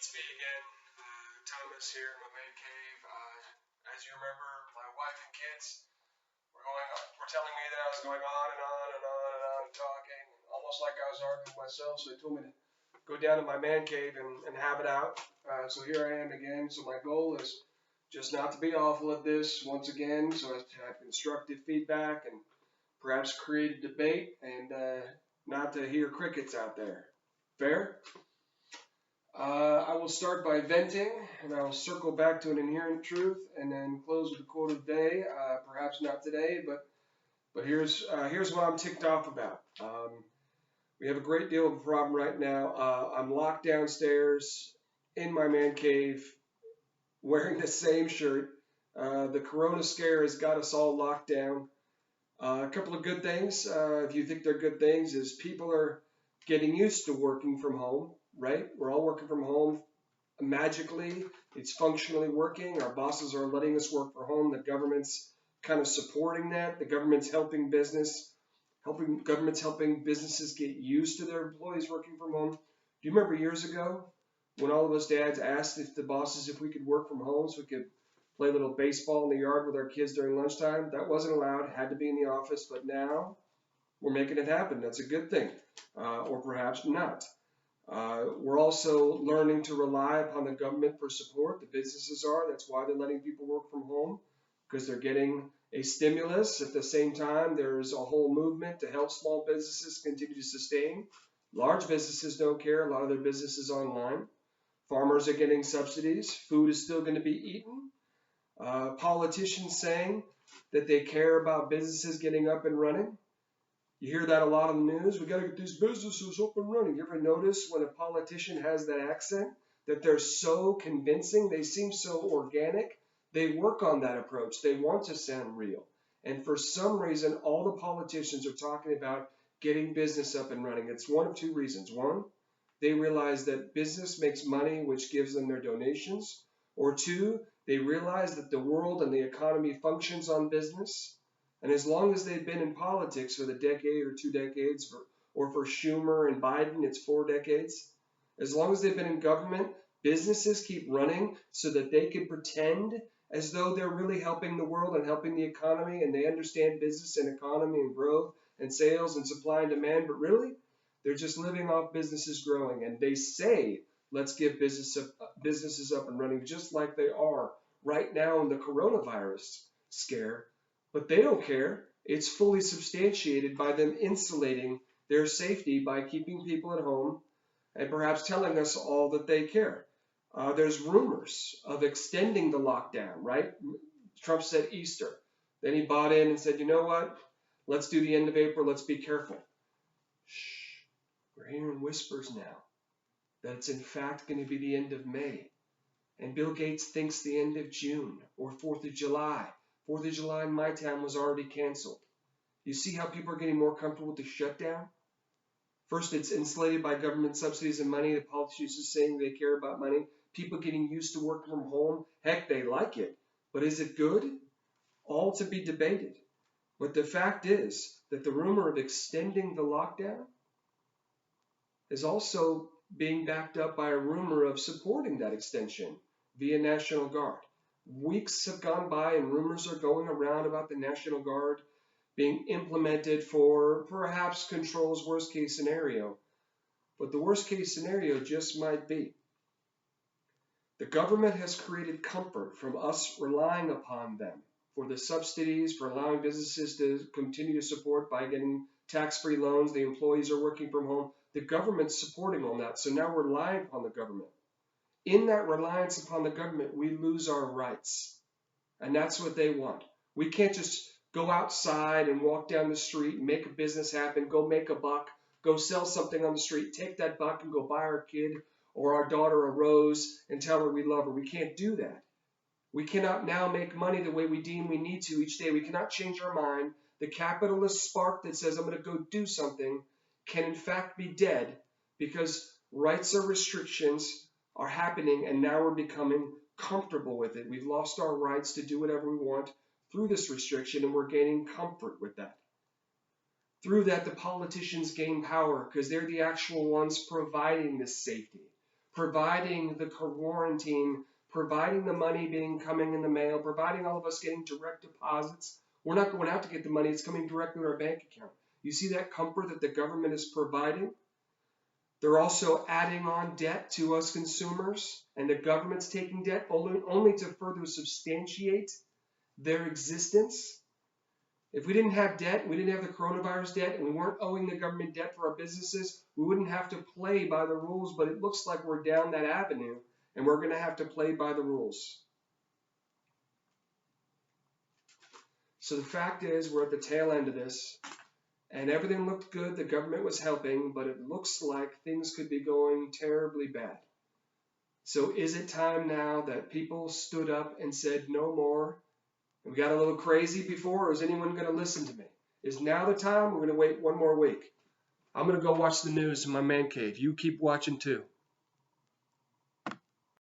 It's me again, Thomas here in my man cave. As you remember, my wife and kids were telling me that I was going on and on and on and on and talking, almost like I was arguing with myself. So they told me to go down to my man cave and have it out. So here I am again. So my goal is just not to be awful at this once again, so as to have constructive feedback and perhaps create a debate and not to hear crickets out there. Fair? I will start by venting, and I will circle back to an inherent truth, and then close with a quote of the day. Perhaps not today, but here's what I'm ticked off about. We have a great deal of a problem right now. I'm locked downstairs in my man cave, wearing the same shirt. The Corona scare has got us all locked down. A couple of good things, if you think they're good things, is people are getting used to working from home, right? We're all working from home magically. It's functionally working. Our bosses are letting us work from home. The government's kind of supporting that. The government's helping helping businesses get used to their employees working from home. Do you remember years ago when all of us dads asked if the bosses if we could work from home so we could play a little baseball in the yard with our kids during lunchtime? That wasn't allowed, had to be in the office, but now we're making it happen. That's a good thing, or perhaps not. We're also learning to rely upon the government for support. The businesses are. That's why they're letting people work from home, because they're getting a stimulus. At the same time, there's a whole movement to help small businesses continue to sustain. Large businesses don't care. A lot of their business is online. Farmers are getting subsidies. Food is still going to be eaten. Politicians saying that they care about businesses getting up and running. You hear that a lot on the news. We got to get these businesses up and running. You ever notice when a politician has that accent that they're so convincing? They seem so organic. They work on that approach. They want to sound real. And for some reason, all the politicians are talking about getting business up and running. It's one of two reasons. One, they realize that business makes money, which gives them their donations. Or two, they realize that the world and the economy functions on business. And as long as they've been in politics for the decade or 2 decades, or for Schumer and Biden, it's 4 decades. As long as they've been in government, businesses keep running so that they can pretend as though they're really helping the world and helping the economy, and they understand business and economy and growth and sales and supply and demand, but really, they're just living off businesses growing. And they say, let's get businesses up and running, just like they are right now in the coronavirus scare. But they don't care. It's fully substantiated by them insulating their safety by keeping people at home and perhaps telling us all that they care. There's rumors of extending the lockdown, right? Trump said Easter. Then he bought in and said, you know what? Let's do the end of April. Let's be careful. Shh. We're hearing whispers now that it's in fact going to be the end of May. And Bill Gates thinks the end of June or 4th of July. 4th of July in my town was already canceled. You see how people are getting more comfortable with the shutdown? First, it's insulated by government subsidies and money. The politicians are saying they care about money. People getting used to working from home. Heck, they like it. But is it good? All to be debated. But the fact is that the rumor of extending the lockdown is also being backed up by a rumor of supporting that extension via National Guard. Weeks have gone by and rumors are going around about the National Guard being implemented for perhaps control's worst case scenario. But the worst case scenario just might be. The government has created comfort from us relying upon them for the subsidies, for allowing businesses to continue to support by getting tax-free loans. The employees are working from home. The government's supporting on that. So now we're relying upon the government. In that reliance upon the government, we lose our rights. And that's what they want. We can't just go outside and walk down the street and make a business happen, go make a buck, go sell something on the street, take that buck and go buy our kid or our daughter a rose and tell her we love her. We can't do that. We cannot now make money the way we deem we need to each day. We cannot change our mind. The capitalist spark that says I'm going to go do something can in fact be dead because rights or restrictions are happening, and now we're becoming comfortable with it. We've lost our rights to do whatever we want through this restriction, and we're gaining comfort with that. Through that, the politicians gain power because they're the actual ones providing this safety. providing the quarantine, providing the money coming in the mail, providing all of us getting direct deposits. We're not going out to get the money. It's coming directly to our bank account. You see that comfort that the government is providing? They're also adding on debt to us consumers, and the government's taking debt only to further substantiate their existence. If we didn't have debt, we didn't have the coronavirus debt, and we weren't owing the government debt for our businesses, we wouldn't have to play by the rules, but it looks like we're down that avenue, and we're going to have to play by the rules. So the fact is, we're at the tail end of this, and everything looked good. The government was helping, but it looks like things could be going terribly bad. So is it time now that people stood up and said no more? We got a little crazy before, or is anyone going to listen to me? Is now the time? We're going to wait one more week. I'm going to go watch the news in my man cave. You keep watching too.